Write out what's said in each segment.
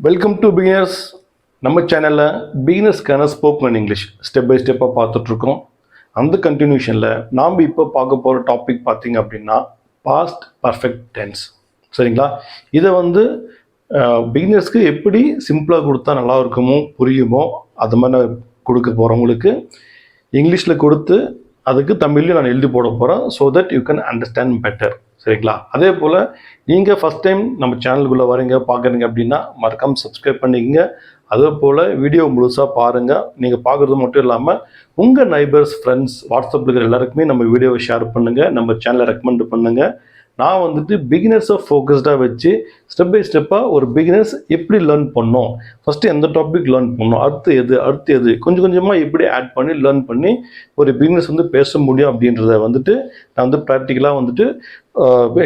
Welcome to beginners. நம்ம சேனலில் பிகினர்ஸ்க்கான spoken English step by ஸ்டெப்பாக பார்த்துட்ருக்கோம். அந்த கண்டினியூஷனில் நாம் இப்போ பார்க்க போகிற டாபிக் பார்த்திங்க அப்படின்னா பாஸ்ட் பர்ஃபெக்ட் டென்ஸ். சரிங்களா? இதை பிகினர்ஸ்க்கு எப்படி சிம்பிளாக கொடுத்தா நல்லா இருக்குமோ புரியுமோ அது மாதிரி நான் கொடுக்க போகிறவங்களுக்கு இங்கிலீஷில் கொடுத்து அதுக்கு தமிழ்லையும் நான் எழுதி போட போகிறேன். So that you can understand better. சரிங்களா? அதே போல் நீங்கள் ஃபஸ்ட் டைம் நம்ம சேனலுக்குள்ளே வரீங்க பார்க்குறீங்க அப்படின்னா மறக்காமல் சப்ஸ்கிரைப் பண்ணிக்கங்க. அதே போல் வீடியோ முழுசாக பாருங்கள். நீங்கள் பார்க்குறது மட்டும் இல்லாமல் உங்கள் நைபர்ஸ், ஃப்ரெண்ட்ஸ், வாட்ஸ்அப்பில் இருக்கிற எல்லாருக்குமே நம்ம வீடியோவை ஷேர் பண்ணுங்கள், நம்ம சேனலை ரெக்கமெண்ட் பண்ணுங்கள். நான் பிகினர்ஸை ஃபோக்கஸ்டாக வச்சு ஸ்டெப் பை ஸ்டெப்பாக ஒரு பிகினர்ஸ் எப்படி லேர்ன் பண்ணோம், ஃபஸ்ட்டு எந்த டாபிக் லேர்ன் பண்ணோம், அடுத்து எது கொஞ்சம் கொஞ்சமாக எப்படி ஆட் பண்ணி லேர்ன் பண்ணி ஒரு பிகினர்ஸ் பேச முடியும் அப்படின்றத நான் ப்ராக்டிக்கலாக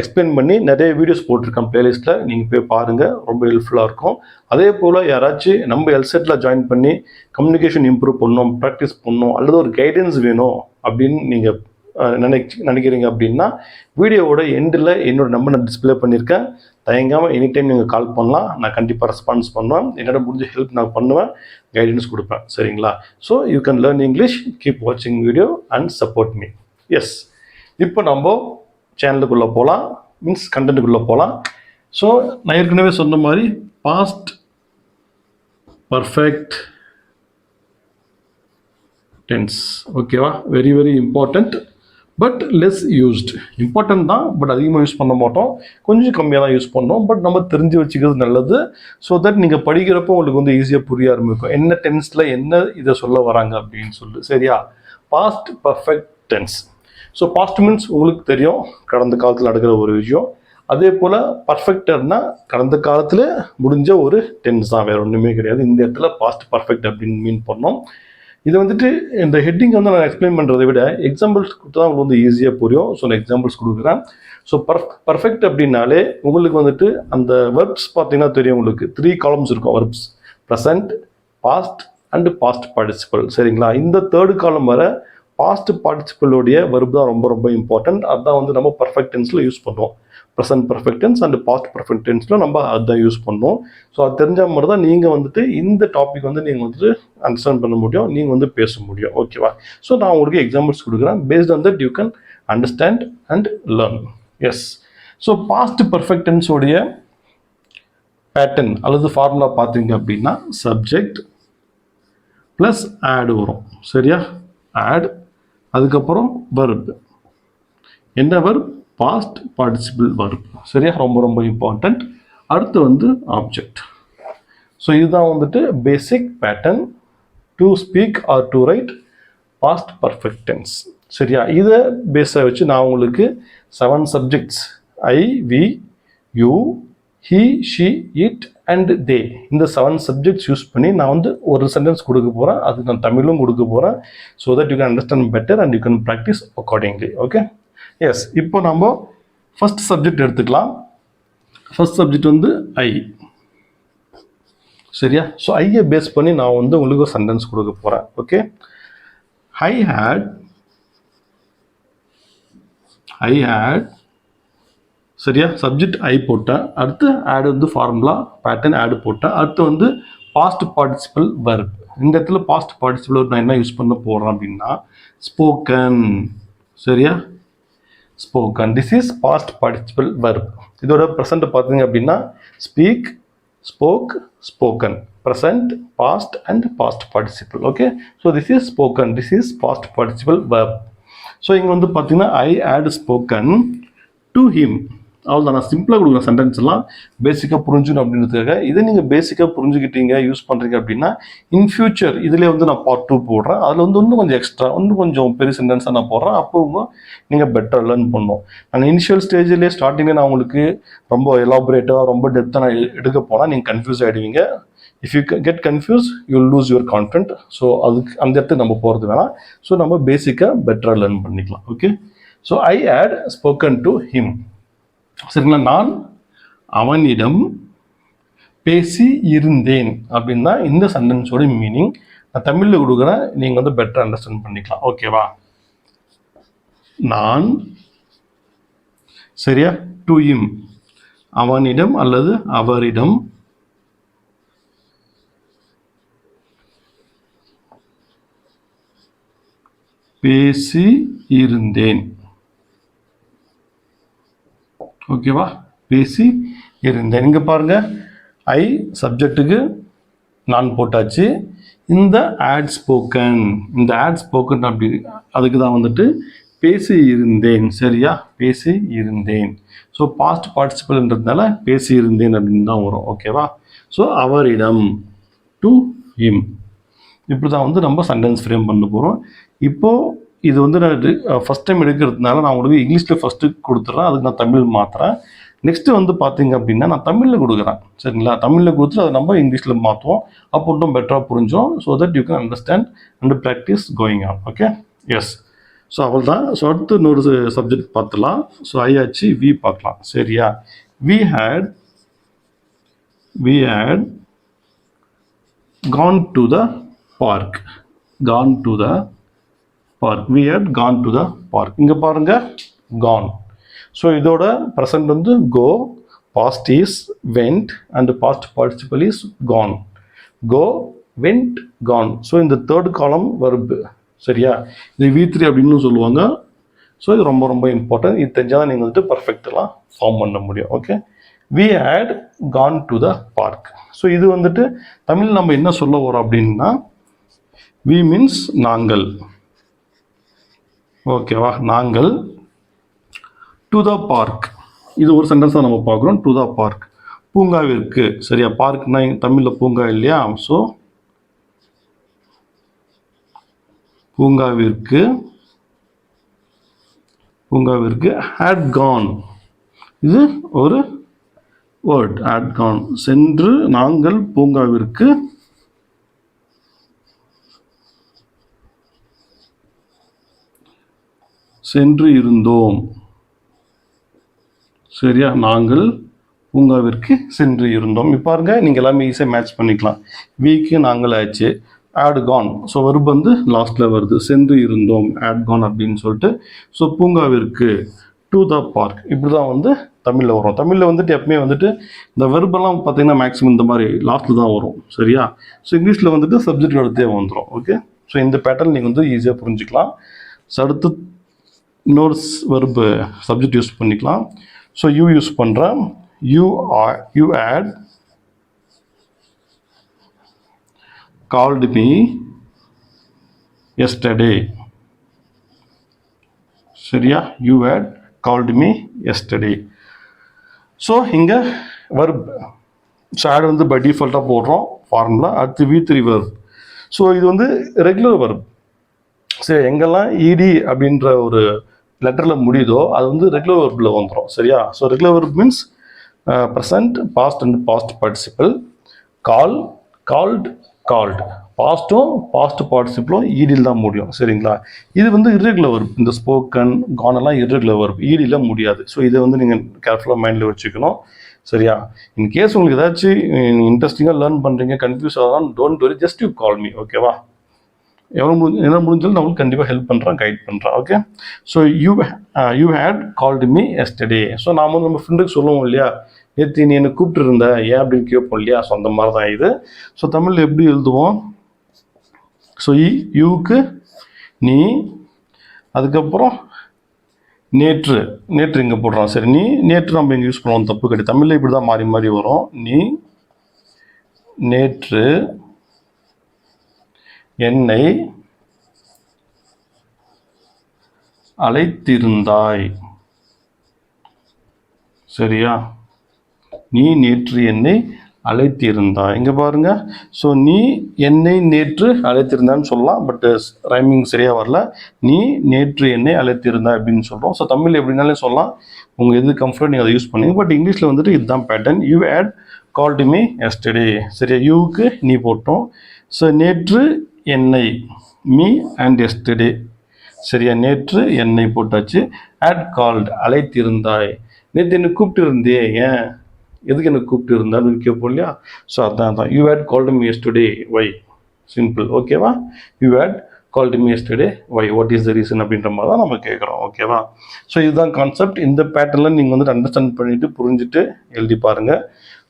எக்ஸ்பிளைன் பண்ணி நிறைய வீடியோஸ் போட்டிருக்கேன் பிளேலிஸ்ட்டில். நீங்கள் போய் பாருங்கள், ரொம்ப ஹெல்ப்ஃபுல்லாக இருக்கும். அதே போல் யாராச்சும் நம்ம எல்செட்டில் ஜாயின் பண்ணி கம்யூனிகேஷன் இம்ப்ரூவ் பண்ணணும், ப்ராக்டிஸ் பண்ணணும், அல்லது ஒரு கைடன்ஸ் வேணும் அப்படின்னு நீங்கள் நினைக்கிறீங்க அப்படின்னா வீடியோவோட எண்டில் என்னோட நம்பர் நான் டிஸ்பிளே பண்ணியிருக்கேன். தயங்காமல் எனி டைம் நீங்கள் கால் பண்ணலாம். நான் கண்டிப்பாக ரெஸ்பான்ஸ் பண்ணுவேன். என்னோட முடிஞ்ச ஹெல்ப் நான் பண்ணுவேன், கைடன்ஸ் கொடுப்பேன். சரிங்களா? So you can learn English. Keep வாட்சிங் video and support me. Yes, இப்போ நம்ம சேனலுக்குள்ளே போகலாம், மீன்ஸ் கண்டென்ட்டுக்குள்ளே போகலாம். ஸோ நான் ஏற்கனவே சொன்ன மாதிரி பாஸ்ட் பர்ஃபெக்ட் டென்ஸ். ஓகேவா? Very very important, but less used. Important தான், பட் அதிகமாக யூஸ் பண்ண மாட்டோம், கொஞ்சம் கம்மியாக தான் யூஸ் பண்ணோம். பட் நம்ம தெரிஞ்சு வச்சுக்கிறது நல்லது. ஸோ தட் நீங்கள் படிக்கிறப்போ உங்களுக்கு ஈஸியாக புரிய ஆரம்பிக்கும் என்ன டென்ஸில் என்ன இதை சொல்ல வராங்க அப்படின்னு சொல்லி. சரியா? Past perfect tense. So past means உங்களுக்கு தெரியும், கடந்த காலத்தில் நடக்கிற ஒரு விஷயம். அதே போல் பர்ஃபெக்டர்னா கடந்த காலத்தில் முடிஞ்ச ஒரு டென்ஸ் தான், வேறு ஒன்றுமே கிடையாது. இந்த இடத்துல பாஸ்ட் பர்ஃபெக்ட் அப்படின்னு மீன் பண்ணோம். இது இந்த ஹெட்டிங் நான் எக்ஸ்பிளைன் பண்ணுறதை விட எக்ஸாம்பிள்ஸ் கொடுத்து தான் உங்களுக்கு ஈஸியாக புரியும். ஸோ நான் எக்ஸாம்பிள்ஸ் கொடுக்குறேன். ஸோ பர்ஃபெக்ட் அப்படின்னாலே உங்களுக்கு அந்த வெர்ப்ஸ் பார்த்தீங்கன்னா தெரியும். உங்களுக்கு 3 காலம்ஸ் இருக்கும். Verbs present, past and past participle. சரிங்களா? இந்த 3rd காலம் வர பாஸ்ட் பார்ட்டிசிபலோடைய வெர்ப் தான் ரொம்ப ரொம்ப இம்பார்ட்டன்ட். அதுதான் நம்ம பர்ஃபெக்ட் டென்ஸில் யூஸ் பண்ணுவோம். Present perfect tense and past perfect டென்ஸில் நம்ம அதுதான் யூஸ் பண்ணோம். ஸோ அது தெரிஞ்ச மாதிரி தான் நீங்கள் இந்த டாபிக் நீங்கள் அண்டர்ஸ்டாண்ட் பண்ண முடியும், நீங்கள் பேச முடியும். ஓகேவா? ஸோ நான் உங்களுக்கு எக்ஸாம்பிள்ஸ் கொடுக்குறேன். Based on that you can understand and learn. Yes. So past perfect டென்ஸோடைய பேட்டர்ன் அல்லது ஃபார்முலா பார்த்தீங்க அப்படின்னா சப்ஜெக்ட் ப்ளஸ் ஆட் வரும். சரியா? ஆட், அதுக்கப்புறம் வெர்ப். என்ன வெர்ப்? Past participle verb. சரியா? ரொம்ப ரொம்ப இம்பார்ட்டண்ட். அடுத்து ஆப்ஜெக்ட். ஸோ இதுதான் basic pattern to speak or to write past perfect tense. சரியா? இதை பேஸை வச்சு நான் உங்களுக்கு 7 subjects I, we, you, he, she, it and they, இந்த 7 சப்ஜெக்ட்ஸ் யூஸ் பண்ணி நான் ஒரு சென்டென்ஸ் கொடுக்க போகிறேன். அது நான் தமிழும் கொடுக்க போகிறேன். So that you can understand better and you can practise accordingly. Okay? Yes. இப்போ நம்ம ஃபர்ஸ்ட் சப்ஜெக்ட் எடுத்துக்கலாம். First subject I. சரியா? ஸோ ஐயை பேஸ் பண்ணி நான் உங்களுக்கு ஒரு சென்டென்ஸ் கொடுக்க போகிறேன். ஓகே? I hate. சரியா? சப்ஜெக்ட் ஐ போட்டேன். அடுத்து ஆட் ஃபார்முலா பேட்டர்ன் ஆட் போட்டேன். அடுத்து பாஸ்ட் பார்ட்டிசிபிள் வெர்ப். இந்த இடத்துல பாஸ்ட் பார்ட்டிசிபிள் வெர்ப் நான் என்ன யூஸ் பண்ண போகிறேன் அப்படின்னா ஸ்போக்கன். சரியா? Spoken. This is past participle verb. இதோட ப்ரெசன்ட் பார்த்தீங்க அப்படின்னா speak, spoke, spoken. Present, past and past participle. Okay? So this is spoken. This is past participle verb. So இங்கே பார்த்தீங்கன்னா I had spoken to him. அவ்வளோதான். நான் சிம்பிளாக கொடுக்குறேன் sentence எல்லாம் பேசிக்காக புரிஞ்சுக்கணும் அப்படின்றதுக்காக. இதை நீங்கள் பேசிக்காக புரிஞ்சுக்கிட்டீங்க, யூஸ் பண்ணுறீங்க அப்படின்னா இன் ஃபியூச்சர் இதில் நான் பார்ட் 2 போடுறேன். அதில் இன்னும் கொஞ்சம் எக்ஸ்ட்ரா, இன்னும் கொஞ்சம் பெரிய சென்டென்ஸாக நான் போடுறேன். அப்போ நீங்கள் பெட்டர் லேர்ன் பண்ணணும். நான் இனிஷியல் ஸ்டேஜ்லேயே ஸ்டார்டிங்கில் நான் உங்களுக்கு ரொம்ப எலாபரேட்டாக ரொம்ப டெப்த்தாக நான் எடுக்க போனால் நீங்கள் கன்ஃபியூஸ் ஆகிடுவீங்க. If you get confuse you will lose your confident. So அதுக்கு அந்த இடத்துக்கு நம்ம போகிறது வேணாம். ஸோ நம்ம பேசிக்காக பெட்டராக லேர்ன் பண்ணிக்கலாம். Okay? So I had spoken to him. சரிங்களா? நான் அவனிடம் பேசி இருந்தேன் அப்படின்னா இந்த சென்டென்ஸோட மீனிங் நான் தமிழில் கொடுக்குறேன். நீங்கள் பெட்டர் அண்டர்ஸ்டாண்ட் பண்ணிக்கலாம். ஓகேவா? நான், சரியா, டு ஹிம் அவனிடம் அல்லது அவரிடம் பேசி இருந்தேன். ஓகேவா, பேசி இருந்தேன். இங்கே பாருங்க, ஐ சப்ஜெக்ட்டுக்கு நான் போட்டாச்சு. இந்த ஆட் ஸ்போக்கன், இந்த ஆட் ஸ்போக்கன் அப்படி அதுக்கு தான் வந்துட்டு பேசி இருந்தேன். சரியா, பேசி இருந்தேன். ஸோ பாஸ்ட் பார்ட்டிசிபல்ன்றதுனால பேசி இருந்தேன் அப்படின்னு தான் வரும். ஓகேவா, ஸோ அவரிடம், டு ஹிம், இப்படி தான் வந்து நம்ம சென்டென்ஸ் ஃப்ரேம் பண்ண போகிறோம். இப்போது இது வந்து நான் ஃபஸ்ட் டைம் எடுக்கிறதுனால நான் உங்களுக்கு இங்கிலீஷில் ஃபஸ்ட்டு கொடுத்துட்றேன், அதுக்கு நான் தமிழ் மாற்றுறேன். நெக்ஸ்ட்டு வந்து பார்த்தீங்க அப்படின்னா நான் தமிழில் கொடுக்குறேன். சரிங்களா, தமிழில் கொடுத்துட்டு அதை நம்ம இங்கிலீஷில் மாற்றுவோம். அப்போ இன்னும் பெட்டராக புரிஞ்சோம். So that you can understand and practice going on. Okay, yes. So அவள் தான். ஸோ அடுத்து இன்னொரு சப்ஜெக்ட் பார்த்துலாம். ஸோ ஐ ஆச்சு, வி பார்க்கலாம். சரியா, we had gone to the park. gone to the park. we had gone to the park. இங்கே பாருங்க, gone. ஸோ இதோட ப்ரெசன்ட் வந்து go, past is went and past participle is gone. go, went, gone. So இந்த third காலம் verb. சரியா, இது V3 அப்படின்னு சொல்லுவாங்க. ஸோ இது ரொம்ப ரொம்ப இம்பார்ட்டன்ட். இது தெரிஞ்சால் தான் நீங்கள் வந்துட்டு பர்ஃபெக்டெல்லாம் ஃபார்ம் பண்ண முடியும். Okay, we had gone to the park. So இது வந்துட்டு தமிழ் நம்ம என்ன சொல்ல வரோம் அப்படின்னா, we மீன்ஸ் நாங்கள். ஓகேவா, நாங்கள் டு த பார்க், இது ஒரு சென்டென்ஸாக நம்ம பார்க்குறோம். டு த பார்க், பூங்காவிற்கு. சரியா, பார்க்னா தமிழில் பூங்கா இல்லையா, ஸோ பூங்காவிற்கு ஹேட் கான், இது ஒரு வேர்ட். ஹேட் கான், சென்று நாங்கள் பூங்காவிற்கு சென்று இருந்தோம். சரியா, நாங்கள் பூங்காவிற்கு சென்று இருந்தோம். இப்போ பாருங்க, நீங்கள் எல்லாமே ஈஸியாக மேட்ச் பண்ணிக்கலாம். வீக்கு நாங்கள் ஆச்சு, ஆட் கான். ஸோ வெர்ப் வந்து லாஸ்ட்டில் வருது, சென்று இருந்தோம், ஆட் கான் அப்படின்னு சொல்லிட்டு. ஸோ பூங்காவிற்கு, டு த பார்க், இப்படி தான் வந்து தமிழில் வரும். தமிழில் வந்துட்டு எப்பவுமே வந்துட்டு இந்த வெர்பெல்லாம் பார்த்தீங்கன்னா மேக்ஸிமம் இந்த மாதிரி லாஸ்ட்டில் தான் வரும். சரியா, ஸோ இங்கிலீஷில் வந்துட்டு சப்ஜெக்ட் எடுத்தே வந்துடும். ஓகே, ஸோ இந்த பேட்டர்ன் நீங்கள் வந்து ஈஸியாக புரிஞ்சுக்கலாம். ஸோ அடுத்து இன்னொரு வெர்பு சப்ஜெக்ட் யூஸ் பண்ணிக்கலாம். ஸோ யூ யூஸ் பண்ணுறேன். You had called me yesterday. சரியா, you had called me yesterday. So இங்கே verb, ஸோ ஆட் வந்து பை டிஃபால்ட்டாக போடுறோம் ஃபார்முலா. அடுத்து V3 verb. ஸோ இது வந்து ரெகுலர் verb. சரி, எங்கெல்லாம் இடி அப்படின்ற ஒரு லெட்டரில் முடியுதோ அது வந்து ரெகுலர் வெர்பில் வந்துடும். சரியா, so regular verb means present, past and past participle. Call, called, called, பாஸ்ட்டும் பாஸ்ட் பார்ட்டிசிபிளும் ஈடியில் தான் முடியும். சரிங்களா, இது வந்து இர்ரெகுலர் வெர்ப். இந்த ஸ்போக்கன், கானெல்லாம் இர்ரெகுலர் வெர்ப், ஈடியில் முடியாது. ஸோ இதை வந்து நீங்கள் கேர்ஃபுல்லாக மைண்டில் வச்சுக்கணும். சரியா, இன்கேஸ் உங்களுக்கு ஏதாச்சும் இன்ட்ரெஸ்டிங்காக லேர்ன் பண்ணுறீங்க, கன்ஃபியூஸ் ஆகலாம், don't worry, just you call me. ஓகேவா, என்ன முடிஞ்சாலும் நான் உங்களுக்கு கண்டிப்பாக ஹெல்ப் பண்ணுறேன், கைட் பண்ணுறேன். Okay, so you had called me yesterday. So நாம் வந்து நம்ம ஃப்ரெண்டுக்கு சொல்லுவோம் இல்லையா, நேற்று நீ என்னை கூப்பிட்டு இருந்த ஏன் அப்படின்னு கேட்போம் இல்லையா. ஸோ அந்த மாதிரி தான் இது. ஸோ தமிழில் எப்படி எழுதுவோம், ஸோ யூக்கு நீ, அதுக்கப்புறம் நேற்று, நேற்று இங்கே போடுறோம். சரி, நீ நேற்று நம்ம இங்கே யூஸ் பண்ணுவோம், தப்பு கிடையாது. தமிழில் இப்படி தான் மாறி மாறி வரும். நீ நேற்று என்னை அழைத்திருந்தாய். சரியா, நீ நேற்று என்னை அழைத்திருந்தாய். இங்கே பாருங்க, ஸோ நீ என்னை நேற்று அழைத்திருந்தான்னு சொல்லலாம், பட் ரைமிங் சரியாக வரல. நீ நேற்று என்னை அழைத்திருந்தாய் அப்படின்னு சொல்கிறோம். ஸோ தமிழ் எப்படினாலே சொல்லலாம், உங்கள் எது கம்ஃபர்ட் நீங்கள் அதை யூஸ் பண்ணுங்க. பட் இங்கிலீஷில் வந்துட்டு இதுதான் pattern. You had called me yesterday. சரியா, யூக்கு நீ போட்டோம். ஸோ நேற்று என்னை, மீ அண்ட் எஸ்டர்டே. சரியா, நேற்று என்னை போட்டாச்சு. ஹேட் கால்டு, அழைத்திருந்தாய். நேற்று என்னை கூப்பிட்டு இருந்தே, ஏன் எதுக்கு எனக்கு கூப்பிட்டு இருந்தான்னு கேட்போம் இல்லையா. ஸோ அதான் you had called me yesterday, why, simple. ஓகேவா, you had called me yesterday, why, what is the reason அப்படின்ற மாதிரி தான் நம்ம கேட்குறோம். ஓகேவா, ஸோ இதுதான் கான்செப்ட். இந்த பேட்டர்னில் நீங்கள் வந்துட்டு அண்டர்ஸ்டாண்ட் பண்ணிவிட்டு புரிஞ்சுட்டு எழுதி பாருங்கள்.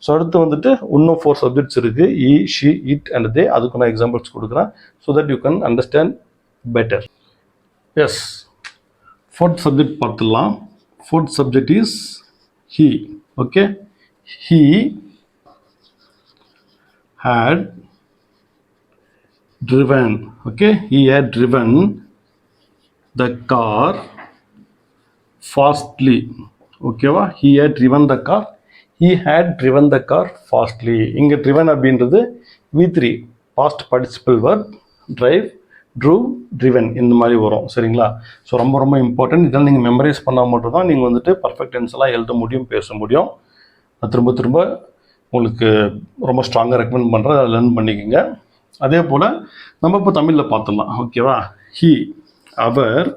ஸோ அடுத்து வந்துட்டு இன்னும் 4 சப்ஜெக்ட்ஸ் இருக்குது, he, she, it and they. அதுக்கு நான் எக்ஸாம்பிள்ஸ் கொடுக்குறேன் so that you can understand better. Yes, fourth subject பார்த்துடலாம். Fourth subject is he. Okay, he had driven. Okay, he had driven the car fastly. ஓகேவா, he had driven the car, he had driven the car fastly. இங்கே driven அப்படின்றது V3 past participle verb, drive, drove, driven இந்த மாதிரி வரும். சரிங்களா? So ரொம்ப ரொம்ப important. இதெல்லாம் நீங்கள் மெமரைஸ் பண்ணால் மட்டும் தான் நீங்கள் வந்துட்டு பர்ஃபெக்ட் டென்ஸ்லாம் எழுத முடியும், பேச முடியும். திரும்ப திரும்ப உங்களுக்கு ரொம்ப ஸ்ட்ராங்காக ரெக்கமெண்ட் பண்ணுறேன், அதை லேர்ன் பண்ணிக்கோங்க. அதே போல் நம்ம இப்போ தமிழில் பார்த்துடலாம். ஓகேவா, he அவர்,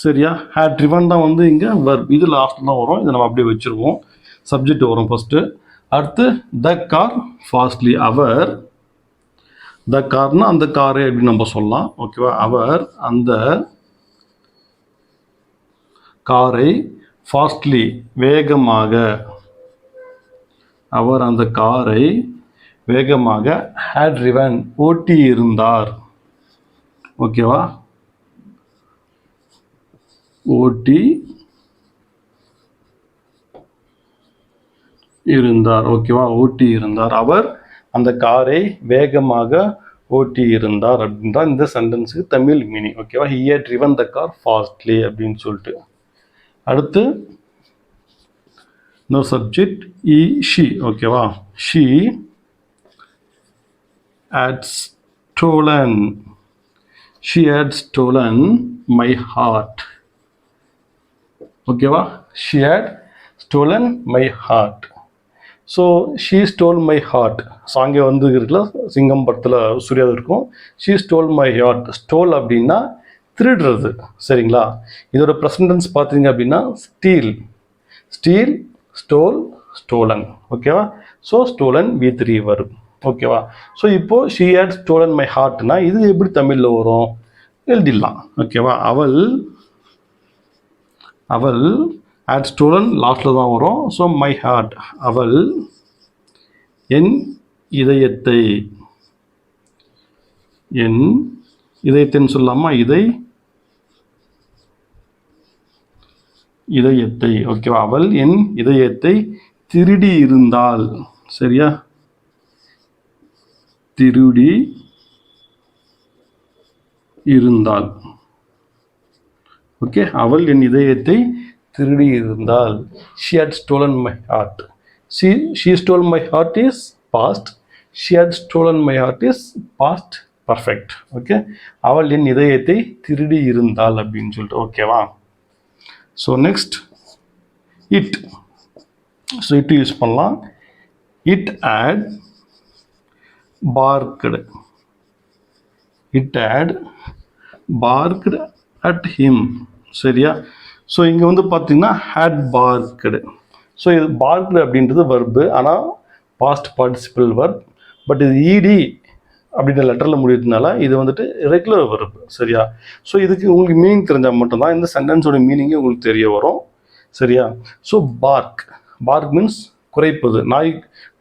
சரியா, ஹேட் ட்ரிவன் தான் வந்து இங்கே வெர்ப், இது லாஸ்ட்டில் தான் வரும். இதை நம்ம அப்படியே வச்சுருவோம். சப்ஜெக்ட் வரும் ஃபஸ்ட்டு. அடுத்து த கார் ஃபாஸ்ட்லி, அவர், த கார்னா அந்த காரு அப்படின்னு நம்ம சொல்லலாம். ஓகேவா, அவர் அந்த காரை ஃபாஸ்ட்லி வேகமாக, அவர் அந்த காரை வேகமாக ஹேட் ரிவன் ஓட்டி இருந்தார். ஓகேவா, ஓட்டி இருந்தார். ஓகேவா, ஓட்டி இருந்தார். அவர் அந்த காரை வேகமாக ஓட்டி இருந்தார் அப்படின்றா இந்த சென்டென்ஸுக்கு தமிழ் மீனிங். ஓகேவா, he had driven the car fastly அப்படின்னு சொல்லிட்டு. அடுத்து no subject she. ஓகேவா, she had stolen my heart. ஓகேவா, she had stolen my heart. So she stole my heart சாங்கே வந்து இருக்குல்ல, சிங்கம் படத்தில் சூர்யா இருக்கும். she stole my heart. Stole அப்படின்னா திருடுறது. சரிங்களா, இதோட ப்ரெசன்ட் டென்ஸ் பார்த்தீங்க அப்படின்னா ஸ்டீல், ஸ்டோல், ஸ்டோலன். ஓகேவா, ஸோ ஸ்டோலன் V3 வரும். ஓகேவா, ஸோ இப்போது she had stolen my heartனா இது எப்படி தமிழில் வரும் எழுதிடலாம். ஓகேவா, அவள் had stolen லாஸ்ட்டில் தான் வரும். ஸோ my heart, அவள் என் இதயத்தைன்னு சொல்லலாமா, இதயத்தை. ஓகேவா, அவள் என் இதயத்தை திருடி இருந்தாள். சரியா, திருடி இருந்தாள். ஓகே, அவள் என் இதயத்தை திருடி இருந்தாள். she had stolen my heart. she stole my heart is past, she had stolen my heart is past perfect. Okay, அவள் என் இதயத்தை திருடி இருந்தாள் அப்படின்னு சொல்லிட்டு. ஓகேவா, so next it. So it use பண்ணலாம். it had barked at him. சரியா, so இங்கே வந்து பார்த்தீங்கன்னா ஹேட் பார்க்டு. ஸோ இது பார்க்டு அப்படின்றது வர்பு, ஆனால் பாஸ்ட் பார்ட்டிசிபிள் வர்ப். பட் இது இடி அப்படின்ற லெட்டரில் முடியறதுனால இது வந்துட்டு ரெகுலர் வர்பு. சரியா, ஸோ இதுக்கு உங்களுக்கு மீனிங் தெரிஞ்சால் மட்டும்தான் இந்த சென்டென்ஸோட மீனிங்கே உங்களுக்கு தெரிய வரும். சரியா, ஸோ பார்க் மீன்ஸ் குறைப்பது.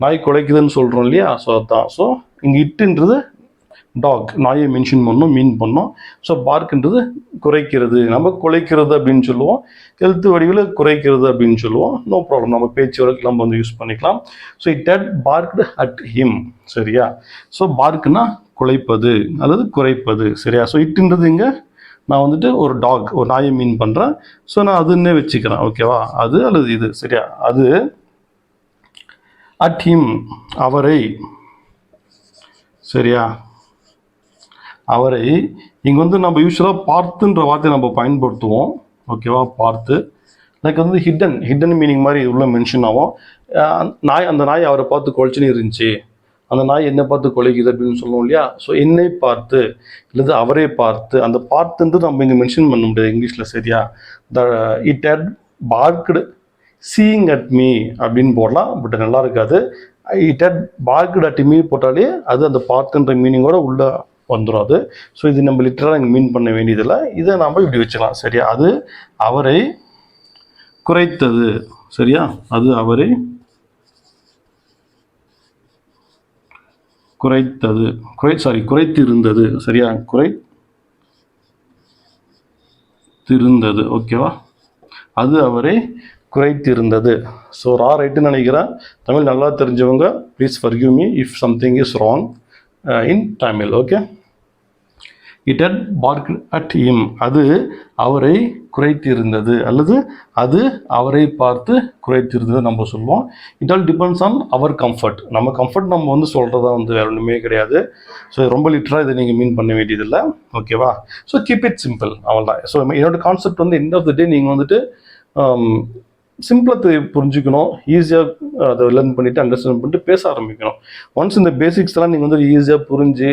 நாய் குலைக்குதுன்னு சொல்கிறோம் இல்லையா, ஸோ அதுதான். ஸோ இங்கே இட்டுன்றது டாக், நாயை மென்ஷன் மீன் பண்ணோம். ஸோ பார்க்ன்றது குறைக்கிறது, நம்ம குலைக்கிறது அப்படின்னு சொல்லுவோம். எழுத்து வடிவில் குறைக்கிறது அப்படின்னு சொல்லுவோம். நோ ப்ராப்ளம், நம்ம பேச்சு வழக்கு நம்ம வந்து யூஸ் பண்ணிக்கலாம். So it had barked at him. சரியா, ஸோ பார்க்குன்னா குலைப்பது அல்லது குறைப்பது. சரியா, ஸோ இட்டுன்றது இங்கே நான் வந்துட்டு ஒரு டாக், ஒரு நாயை மீன் பண்ணுறேன். ஸோ நான் அதுன்னே வச்சுக்கிறேன். ஓகேவா, அது அல்லது இது. சரியா, அது அட் ஹிம் அவரை. சரியா, அவரை இங்கே வந்து நம்ம யூஸ்வலாக பார்த்துன்ற வார்த்தையை நம்ம பயன்படுத்துவோம். ஓகேவா, பார்த்து லைக் வந்து ஹிடன் மீனிங் மாதிரி உள்ள மென்ஷன் ஆகும். அந்த நாய் அவரை பார்த்து குலைச்சின்னு இருந்துச்சு, அந்த நாய் என்னை பார்த்து குலைக்குது அப்படின்னு சொல்லுவோம் இல்லையா. ஸோ என்னை பார்த்து இல்லது அவரே பார்த்து, அந்த பார்த்துன்றது நம்ம இங்கே மென்ஷன் பண்ண முடியாது இங்கிலீஷில். சரியா, it had barked seeing at me அப்படின்னு போடலாம், பட் நல்லா இருக்காது. It had barked at me போட்டாலே அது அந்த பார்த்துன்ற மீனிங்கோட உள்ள வந்துடும் அது. ஸோ இது நம்ம லிட்டரலாக இங்கே மீன் பண்ண வேண்டியதில்லை, இதை நாம் இப்படி வச்சுக்கலாம். சரியா, அது அவரை குறைத்தது. சரியா, அது அவரை குறைத்திருந்தது. சரியா, குறைத்திருந்தது. ஓகேவா, அது அவரை குறைத்திருந்தது. ஸோ ரைட்டுன்னு நினைக்கிறேன். தமிழ் நல்லா தெரிஞ்சவங்க please forgive me if something is wrong in Tamil. Okay, it had barked at him, அது அவரை குறைத்திருந்தது அல்லது அது அவரை பார்த்து குறைத்திருந்தது நம்ம சொல்லுவோம். It all depends on our comfort. நம்ம கம்ஃபர்ட் நம்ம வந்து சொல்கிறதா வந்து வேறு ஒன்றுமே கிடையாது. ஸோ ரொம்ப லிட்டராக இதை நீங்கள் மீன் பண்ண வேண்டியதில்லை. ஓகேவா, ஸோ கீப் இட் சிம்பிள், அவ்வளோதான். ஸோ என்னோட கான்செப்ட் வந்து எண்ட் ஆஃப் த டே நீங்கள் வந்துட்டு சிம்பிளாக புரிஞ்சுக்கணும், ஈஸியாக அதை லேர்ன் பண்ணிவிட்டு அண்டர்ஸ்டாண்ட் பண்ணிட்டு பேச ஆரம்பிக்கணும். ஒன்ஸ் இந்த பேசிக்ஸ்லாம் நீங்கள் வந்து ஈஸியாக புரிஞ்சு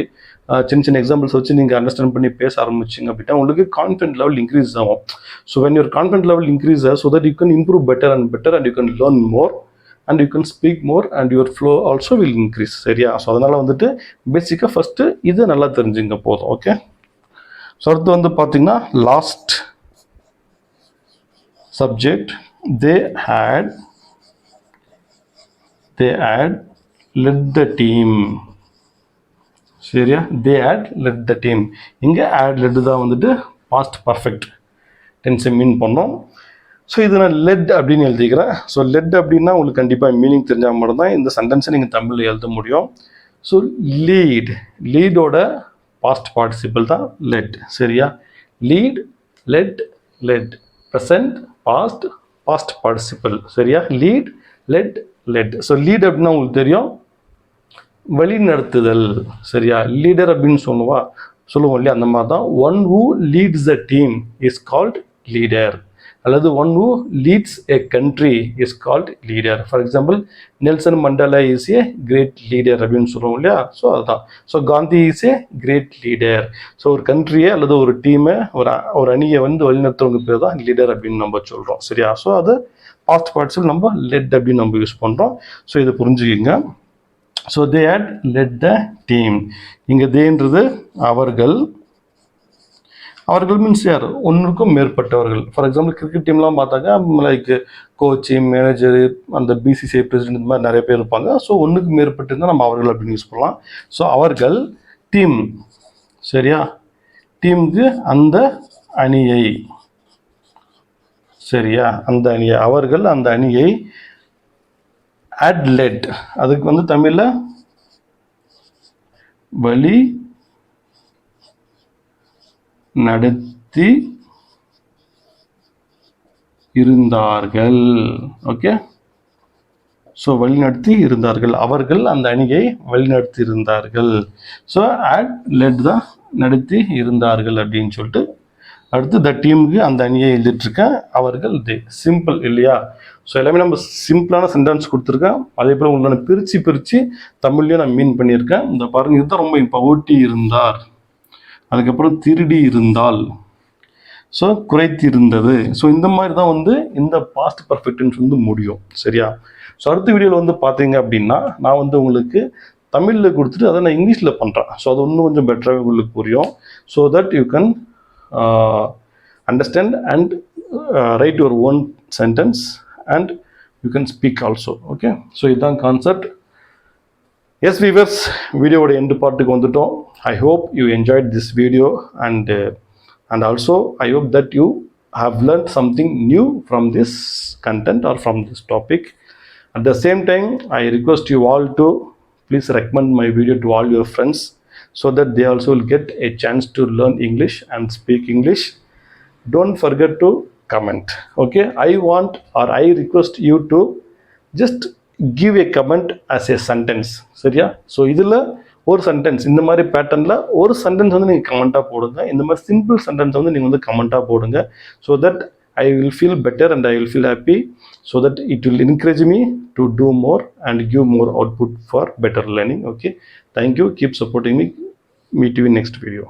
சின்ன சின்ன எக்ஸாம்பிள்ஸ் வச்சு நீங்கள் அண்டர்ஸ்டாண்ட் பண்ணி பேச ஆரம்பிச்சிங்க அப்படின்னா உங்களுக்கு கான்ஃபிடென்ட் லெவல் இன்க்ரீஸ் ஆகும். So when your confident level increase so that you can improve better and you can learn more and you can speak more and your flow also will increase. சரியா, so அதனால் வந்துட்டு பேசிக்காக first இது நல்லா தெரிஞ்சுங்க போதும். Okay, so அடுத்து வந்து பார்த்தீங்கன்னா last subject, they had led the team. சரியா, they had led the team. இங்கே had led தான் வந்துட்டு past perfect tense மீன் பண்ணோம். ஸோ இது நான் லெட் அப்படின்னு எழுதிக்கிறேன். ஸோ லெட் அப்படின்னா உங்களுக்கு கண்டிப்பாக மீனிங் தெரிஞ்சால் மட்டும்தான் இந்த சென்டென்ஸை நீங்கள் தமிழில் எழுத முடியும். ஸோ லீடோட பாஸ்ட் பார்ட்டிசிபிள் தான் லெட். சரியா, lead, led present, past participle. சரியா, லீட், லெட். ஸோ லீட் அப்படின்னா உங்களுக்கு தெரியும் வழி நடத்துதல். சரியா, லீடர் அப்படின்னு சொல்லுவோம் இல்லையா, அந்த மாதிரி தான். One who leads the team is called leader, அல்லது one who leads a country is called leader. For example Nelson Mandela is a great leader அப்படின்னு சொல்லுவோம் இல்லையா. ஸோ அதுதான். So Gandhi is a great leader. So ஒரு கண்ட்ரியை அல்லது ஒரு டீமை ஒரு அணியை வந்து வழிநடத்துறவங்க பேர் தான் லீடர் அப்படின்னு நம்ம சொல்கிறோம். சரியா, ஸோ அது பாஸ்ட் பார்ட்ஸில் நம்ம லெட் அப்படின்னு நம்ம யூஸ் பண்ணுறோம். ஸோ இதை புரிஞ்சுக்கிங்க. So they had let the team. இங்கே தேன்றது அவர்கள் மீன்ஸ் யார், ஒன்றுக்கும் மேற்பட்டவர்கள். ஃபார் எக்ஸாம்பிள் கிரிக்கெட் டீம்லாம் பார்த்தாங்க லைக் கோச்சு, மேனேஜரு, அந்த பிசிசிஐ பிரசிடென்ட், இந்த மாதிரி நிறைய பேர் இருப்பாங்க. ஸோ ஒன்றுக்கு மேற்பட்டு இருந்தால் நம்ம அவர்கள் அப்படின்னு யூஸ் பண்ணலாம். ஸோ அவர்கள் டீம். சரியா, டீமுக்கு அந்த அணியை. சரியா, அந்த அணியை, அவர்கள் அந்த அணியை had led, அதுக்கு வந்து தமிழில் வழி நடத்தி இருந்தார்கள். ஓகே, ஸோ வழிநடத்தி இருந்தார்கள், அவர்கள் அந்த அணியை வழிநடத்தி இருந்தார்கள். ஸோ had led தான் நடத்தி இருந்தார்கள் அப்படின்னு சொல்லிட்டு அடுத்து த டீமுக்கு அந்த அணியை எழுதிட்டுருக்கேன், அவர்கள் தே. சிம்பிள் இல்லையா. ஸோ எல்லாமே நம்ம சிம்பிளான சென்டென்ஸ் கொடுத்துருக்கேன். அதே போல் உங்களை பிரித்து தமிழ்லையும் நான் மீன் பண்ணியிருக்கேன். இந்த பாருங்கள், இதுதான் ரொம்ப இப்போ ஓட்டி இருந்தார், அதுக்கப்புறம் திருடி இருந்தால், ஸோ குறைத்தி இருந்தது. ஸோ இந்த மாதிரி தான் வந்து இந்த பாஸ்ட் பர்ஃபெக்ட்னு வந்து முடியும். சரியா, ஸோ அடுத்த வீடியோவில் வந்து பார்த்தீங்க அப்படின்னா நான் வந்து உங்களுக்கு தமிழில் கொடுத்துட்டு அதை நான் இங்கிலீஷில் பண்ணுறேன். ஸோ அது இன்னும் கொஞ்சம் பெட்டராகவே உங்களுக்கு புரியும். So that you can understand and write your own sentence and you can speak also. Okay, so idan concept. Yes viewers, video oda end part ku vanduttom. I hope you enjoyed this video and also I hope that you have learned something new from this content or from this topic. At the same time, I request you all to please recommend my video to all your friends so that they also will get a chance to learn English and speak English. Don't forget to comment. Okay, I request you to just give a comment as a sentence. சரியா, so இதில் ஒரு sentence இந்த மாதிரி பேட்டர்னில் ஒரு sentence வந்து நீங்கள் கமெண்ட்டாக போடுங்க. இந்த மாதிரி சிம்பிள் சென்டென்ஸ் வந்து நீங்கள் வந்து கமெண்ட்டாக போடுங்க. So that I will feel better and I will feel happy, so that it will encourage me to do more and give more output for better learning. Okay, thank you, keep supporting me. Meet you in next video.